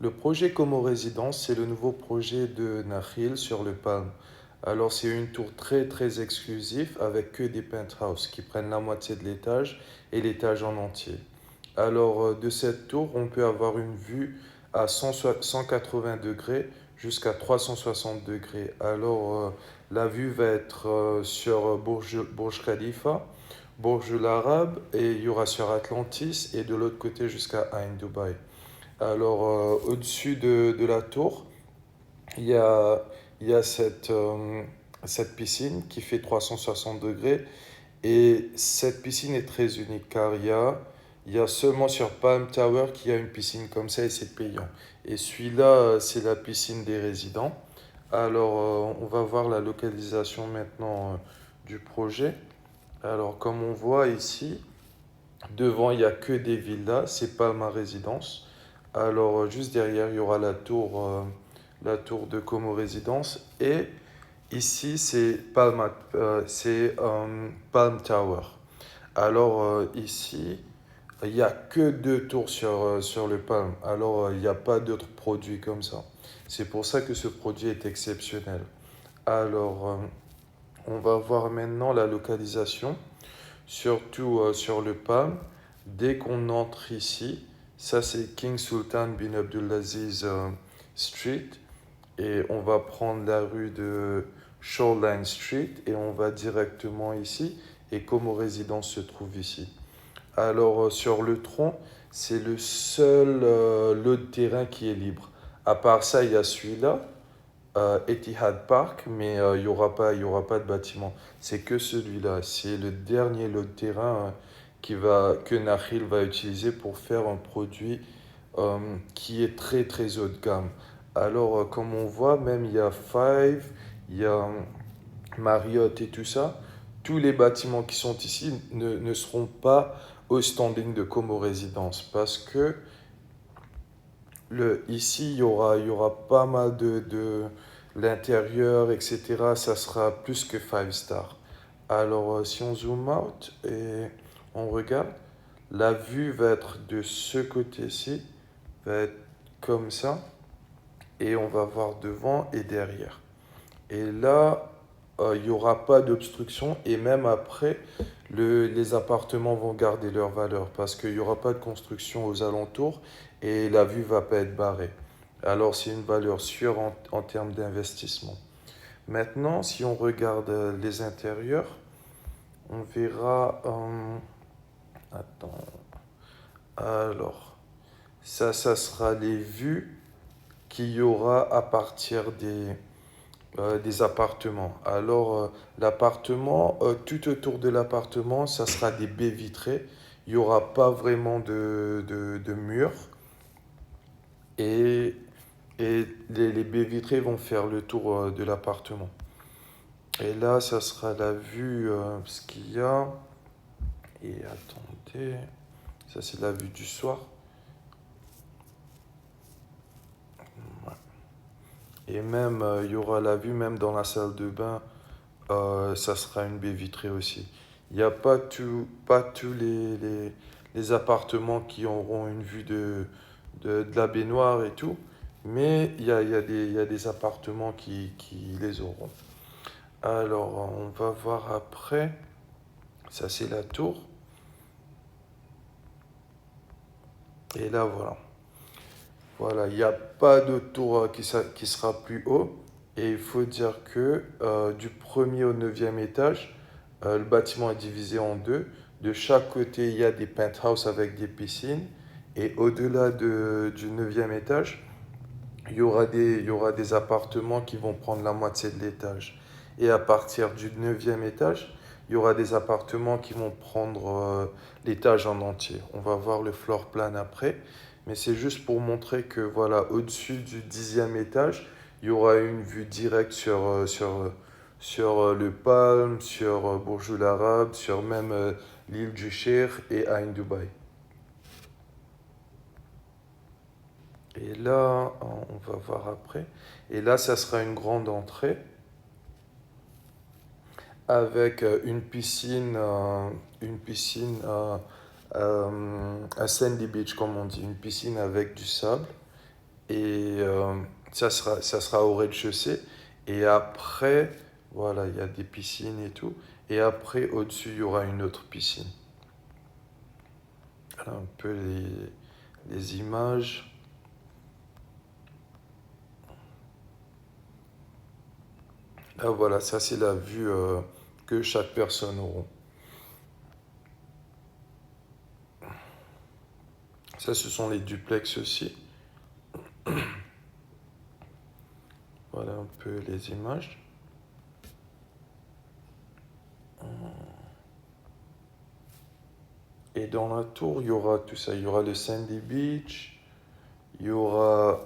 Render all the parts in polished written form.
Le projet Como Résidence, c'est le nouveau projet de Nakhil sur le Palm. Alors, c'est une tour très très exclusive avec que des penthouses qui prennent la moitié de l'étage et l'étage en entier. Alors, de cette tour, on peut avoir une vue à 180 degrés jusqu'à 360 degrés. Alors, la vue va être sur Burj Khalifa, Burj Al Arab et il y aura sur Atlantis et de l'autre côté jusqu'à Ain Dubaï. Alors, au-dessus de la tour, il y a, il y a cette piscine qui fait 360 degrés. Et cette piscine est très unique car il y a seulement sur Palm Tower qu'il y a une piscine comme ça et c'est payant. Et celui-là, c'est la piscine des résidents. Alors, on va voir la localisation maintenant du projet. Alors, comme on voit ici, devant, il n'y a que des villas, c'est Palma Résidence. Alors, juste derrière, il y aura la tour de Como Résidence. Et ici, c'est Palm Tower. Alors, ici, il n'y a que deux tours sur le Palm. Alors, il n'y a pas d'autres produits comme ça. C'est pour ça que ce produit est exceptionnel. Alors, on va voir maintenant la localisation, surtout sur le Palm. Dès qu'on entre ici, ça c'est King Sultan bin Abdulaziz Street. Et on va prendre la rue de Shoreline Street et on va directement ici. Et Como Résidence se trouve ici. Alors, sur le tronc, c'est le seul lot de terrain qui est libre. À part ça, il y a celui-là, Etihad Park, mais il y aura pas de bâtiment. C'est que celui-là. C'est le dernier lot de terrain que Nakhil va utiliser pour faire un produit qui est très très haut de gamme. Alors, comme on voit, même il y a Five, il y a Marriott et tout ça. Tous les bâtiments qui sont ici ne seront pas au standing de Como Résidence parce que ici, il y aura pas mal de l'intérieur, etc. Ça sera plus que 5 stars. Alors, si on zoom out et on regarde, la vue va être de ce côté-ci, va être comme ça, et on va voir devant et derrière. Et là, il n'y aura pas d'obstruction, et même après, les appartements vont garder leur valeur parce qu'il n'y aura pas de construction aux alentours et la vue va pas être barrée. Alors, c'est une valeur sûre en termes d'investissement. Maintenant, si on regarde les intérieurs, on verra. Attends. Alors, ça sera les vues qu'il y aura à partir des appartements. Alors, l'appartement, tout autour de l'appartement, ça sera des baies vitrées. Il n'y aura pas vraiment de murs. Et, et les baies vitrées vont faire le tour de l'appartement. Et là, ça sera la vue, ce qu'il y a. Et attendez, ça c'est la vue du soir. Et même, il y aura la vue même dans la salle de bain. Ça sera une baie vitrée aussi. Il n'y a pas tous les appartements qui auront une vue de la baignoire et tout, mais il y a des appartements qui les auront. Alors, on va voir après. Ça, c'est la tour. Et là, voilà. Voilà, il n'y a pas de tour qui sera plus haut. Et il faut dire que du premier au neuvième étage, le bâtiment est divisé en deux. De chaque côté, il y a des penthouses avec des piscines. Et au-delà du neuvième étage, il y aura des appartements qui vont prendre la moitié de l'étage. Et à partir du neuvième étage, il y aura des appartements qui vont prendre l'étage en entier. On va voir le floor plan après. Mais c'est juste pour montrer que voilà, au-dessus du dixième étage, il y aura une vue directe sur le Palm, sur Burj Al Arab, sur même l'île du Cher et Ain Dubaï. Et là, on va voir après. Et là, ça sera une grande entrée avec une piscine, un sandy beach, comme on dit, une piscine avec du sable. Et ça sera au rez-de-chaussée. Et après, voilà, il y a des piscines et tout. Et après, au-dessus, il y aura une autre piscine. Voilà un peu les images. Là, voilà, ça c'est la vue que chaque personne aura. Ça, ce sont les duplex aussi. Voilà un peu les images. Et dans la tour, il y aura tout ça. Il y aura le Sandy Beach, il y aura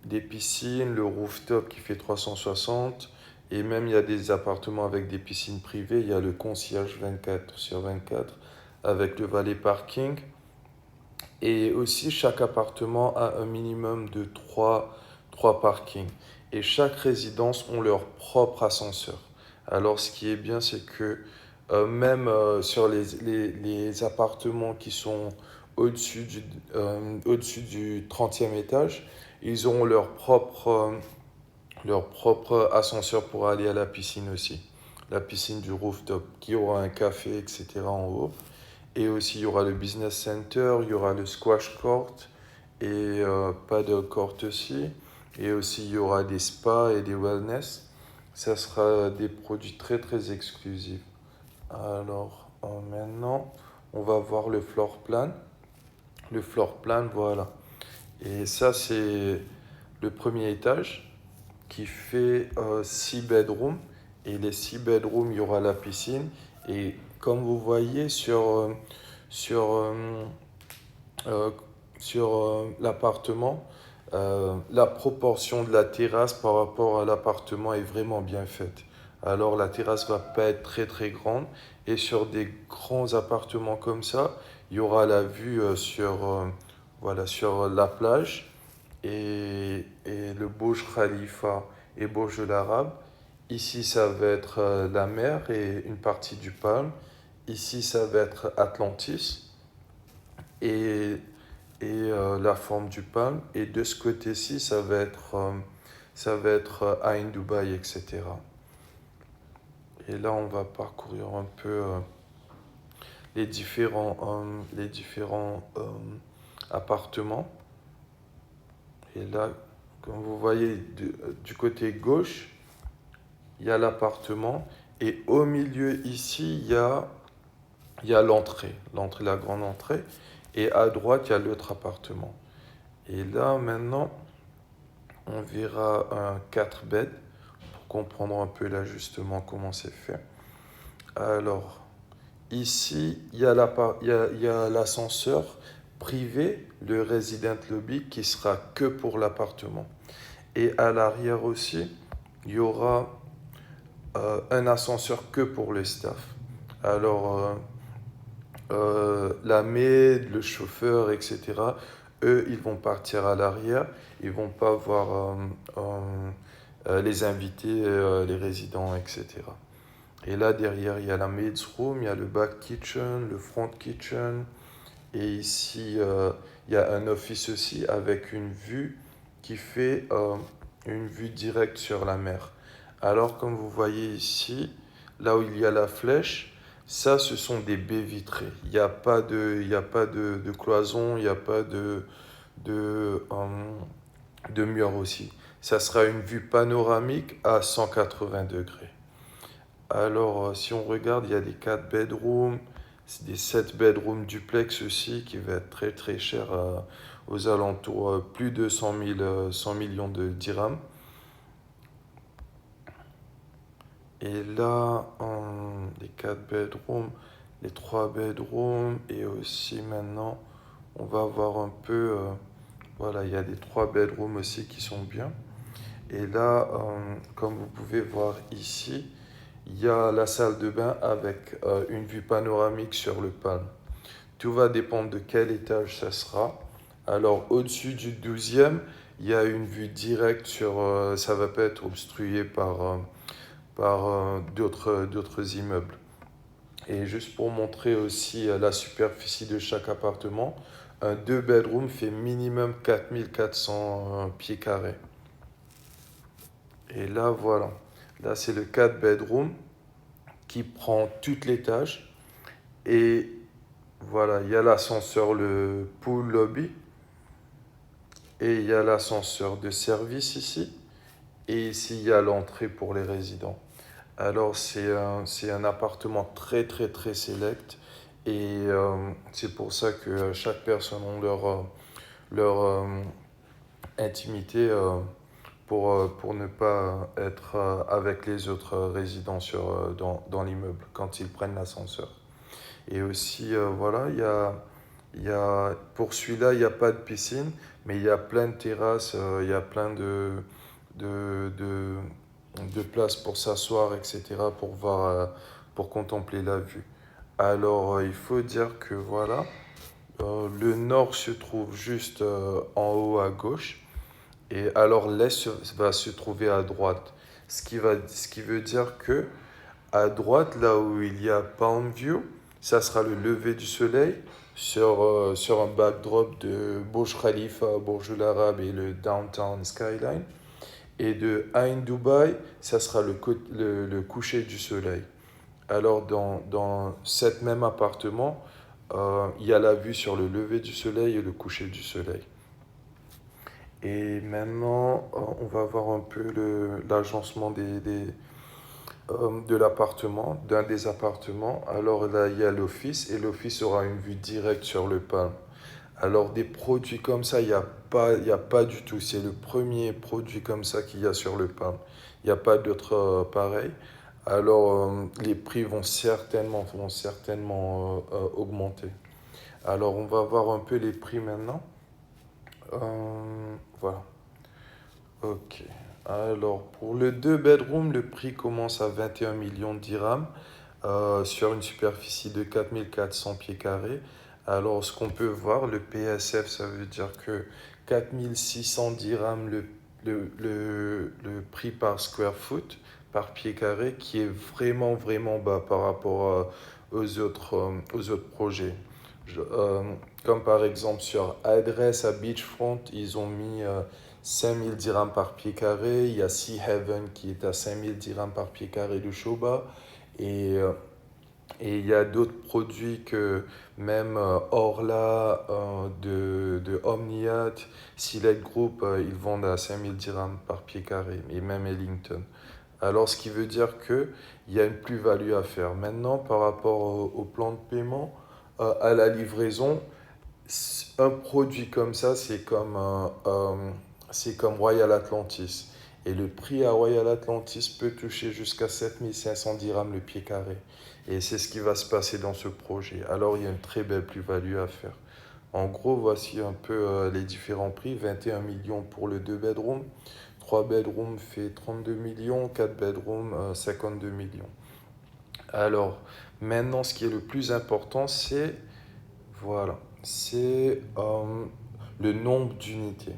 des piscines, le rooftop qui fait 360. Et même, il y a des appartements avec des piscines privées. Il y a le concierge 24/24 avec le valet parking. Et aussi, chaque appartement a un minimum de trois parkings. Et chaque résidence ont leur propre ascenseur. Alors, ce qui est bien, c'est que même sur les appartements qui sont au-dessus du 30e étage, ils auront leur propre ascenseur pour aller à la piscine aussi. La piscine du rooftop, qui aura un café, etc. en haut. Et aussi, il y aura le business center, il y aura le squash court et paddle court aussi. Et aussi, il y aura des spas et des wellness. Ça sera des produits très très exclusifs. Alors, maintenant, on va voir le floor plan. Le floor plan, voilà. Et ça, c'est le premier étage qui fait 6 bedrooms. Et les 6 bedrooms, il y aura la piscine. Et comme vous voyez sur, euh, euh, sur l'appartement, la proportion de la terrasse par rapport à l'appartement est vraiment bien faite. Alors la terrasse va pas être très très grande et sur des grands appartements comme ça, il y aura la vue voilà, sur la plage et le Burj Khalifa et Burj Al Arab. Ici, ça va être la mer et une partie du Palm. Ici, ça va être Atlantis et, la forme du palme. Et de ce côté-ci, ça va être Ain Dubaï, etc. Et là, on va parcourir un peu les différents appartements. Et là, comme vous voyez, du côté gauche, il y a l'appartement. Et au milieu, ici, il y a l'entrée, la grande entrée. Et à droite, il y a l'autre appartement. Et là, maintenant, on verra un 4 beds pour comprendre un peu l'ajustement, comment c'est fait. Alors, ici, il y a l'ascenseur privé, le resident lobby, qui sera que pour l'appartement. Et à l'arrière aussi, il y aura un ascenseur que pour le staff. Alors, la maid, le chauffeur, etc., eux, ils vont partir à l'arrière. Ils vont pas voir les invités, les résidents, etc. Et là, derrière, il y a la maid's room, il y a le back kitchen, le front kitchen. Et ici, il y a un office aussi avec une vue qui fait une vue directe sur la mer. Alors, comme vous voyez ici, là où il y a la flèche, ça, ce sont des baies vitrées. Il y a pas de cloison, il n'y a pas de mur aussi. Ça sera une vue panoramique à 180 degrés. Alors, si on regarde, il y a des 4 bedrooms, des 7 bedrooms duplex aussi, qui va être très très cher aux alentours, plus de 100 millions de dirhams. Et là, les 4 bedrooms, les 3 bedrooms, et aussi maintenant, on va voir un peu, voilà, il y a des 3 bedrooms aussi qui sont bien. Et là, comme vous pouvez voir ici, il y a la salle de bain avec une vue panoramique sur le Palm. Tout va dépendre de quel étage ça sera. Alors, au-dessus du 12e, il y a une vue directe sur... ça va pas être obstrué par d'autres immeubles. Et juste pour montrer aussi la superficie de chaque appartement, Un 2 bedroom fait minimum 4400 pieds carrés. Et là, voilà. Là, c'est le 4 bedroom qui prend tout l'étage. Et voilà, il y a l'ascenseur, le pool lobby. Et il y a l'ascenseur de service ici. Et ici, il y a l'entrée pour les résidents. Alors, c'est un appartement très, très, très select. Et c'est pour ça que chaque personne a leur intimité pour ne pas être avec les autres résidents dans l'immeuble quand ils prennent l'ascenseur. Et aussi, voilà, pour celui-là, il n'y a pas de piscine, mais il y a plein de terrasses, il y a plein de, de, de places pour s'asseoir, etc., pour contempler la vue. Alors, il faut dire que voilà, le nord se trouve juste en haut à gauche, et alors l'est va se trouver à droite. Ce qui veut dire que à droite, là où il y a Palm View, ça sera le lever du soleil sur un backdrop de Burj Khalifa, Burj Al Arab et le Downtown Skyline. Et de Ain Dubai, ça sera le coucher du soleil. Alors, dans cet même appartement, il y a la vue sur le lever du soleil et le coucher du soleil. Et maintenant, on va voir un peu l'agencement de l'appartement, d'un des appartements. Alors là, il y a l'office et l'office aura une vue directe sur le Palm. Alors des produits comme ça, il y a pas du tout. C'est le premier produit comme ça qu'il y a sur le Palm. Il n'y a pas d'autres pareils. Alors les prix vont certainement augmenter. Alors on va voir un peu les prix maintenant. Voilà. Ok. Alors, pour le 2 bedroom, le prix commence à 21 millions de dirhams sur une superficie de 4400 pieds carrés. Alors, ce qu'on peut voir, le PSF, ça veut dire que 4600 dirhams le prix par square foot, par pied carré, qui est vraiment, vraiment bas par rapport aux autres projets. Je- euh, Comme par exemple sur Adresse à Beachfront, ils ont mis 5000 dirhams par pied carré. Il y a Sea Haven qui est à 5000 dirhams par pied carré de Shoba. Et, euh, et il y a d'autres produits que même Orla de Omniat, Select Group, ils vendent à 5000 dirhams par pied carré. Et même Ellington. Alors, ce qui veut dire qu'il y a une plus-value à faire. Maintenant, par rapport au plan de paiement, à la livraison, un produit comme ça, c'est comme Royal Atlantis. Et le prix à Royal Atlantis peut toucher jusqu'à 7500 dirhams le pied carré. Et c'est ce qui va se passer dans ce projet. Alors, il y a une très belle plus-value à faire. En gros, voici un peu les différents prix. 21 millions pour le 2 bedrooms. 3 bedrooms fait 32 millions. 4 bedrooms, 52 millions. Alors, maintenant, ce qui est le plus important, voilà, c'est le nombre d'unités.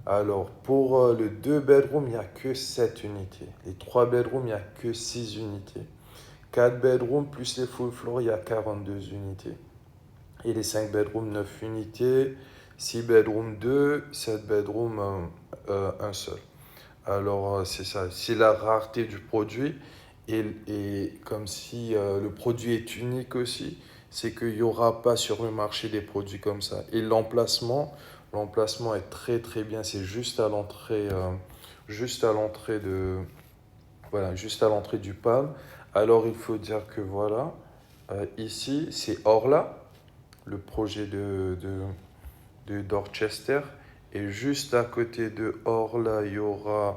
Alors, pour le 2 bedrooms, il n'y a que 7 unités. Les 3 bedrooms, il n'y a que 6 unités. 4 bedrooms plus les full floor, il y a 42 unités. Et les 5 bedrooms, 9 unités. 6 bedrooms, 2. 7 bedrooms, un seul. Alors, c'est ça. C'est la rareté du produit. Et comme si le produit est unique aussi, c'est qu'il n'y aura pas sur le marché des produits comme ça. Et l'emplacement est très très bien. C'est juste à l'entrée voilà, juste à l'entrée du Palm. Alors, il faut dire que voilà, ici, c'est Orla, le projet de Dorchester. Et juste à côté de Orla, euh,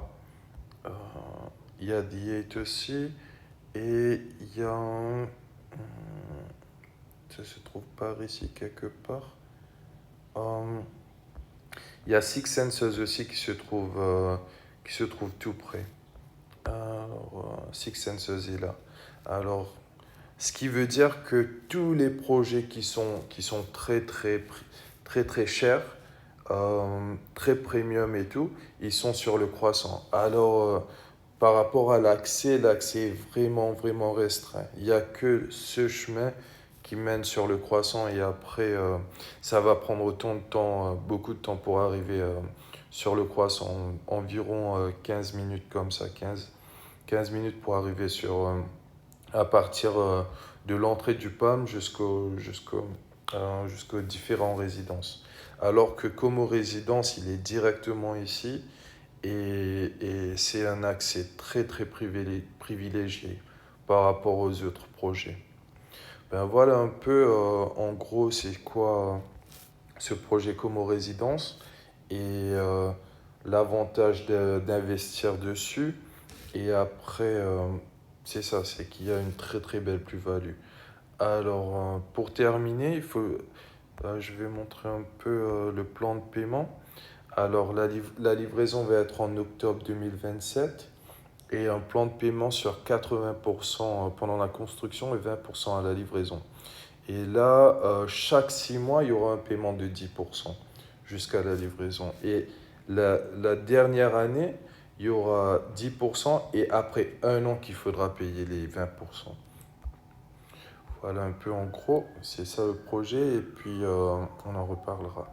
il y a The aussi. Et il y a ça se trouve par ici quelque part. Euh, il y a Six Senses aussi qui se trouve tout près. Six Senses est là. Alors, ce qui veut dire que tous les projets qui sont très très chers, très premium et tout, ils sont sur le croissant. Alors, par rapport à l'accès, l'accès est vraiment, vraiment restreint. Il n'y a que ce chemin qui mène sur le croissant et après, ça va prendre autant de temps, beaucoup de temps pour arriver sur le croissant, environ 15 minutes comme ça, 15 minutes pour arriver à partir de l'entrée du PAM jusqu'aux différentes résidences. Alors que Como Résidence, il est directement ici et c'est un accès très très privilégié par rapport aux autres projets. Ben voilà un peu en gros c'est quoi ce projet Como Résidence et l'avantage d'investir dessus. Et après, c'est ça, c'est qu'il y a une très très belle plus-value. Alors, pour terminer, je vais montrer un peu le plan de paiement. Alors, la livraison va être en octobre 2027 et un plan de paiement sur 80% pendant la construction et 20% à la livraison. Et là, chaque 6 mois, il y aura un paiement de 10% jusqu'à la livraison. Et la dernière année, il y aura 10% et après un an qu'il faudra payer les 20%. Voilà un peu en gros, c'est ça le projet et puis on en reparlera.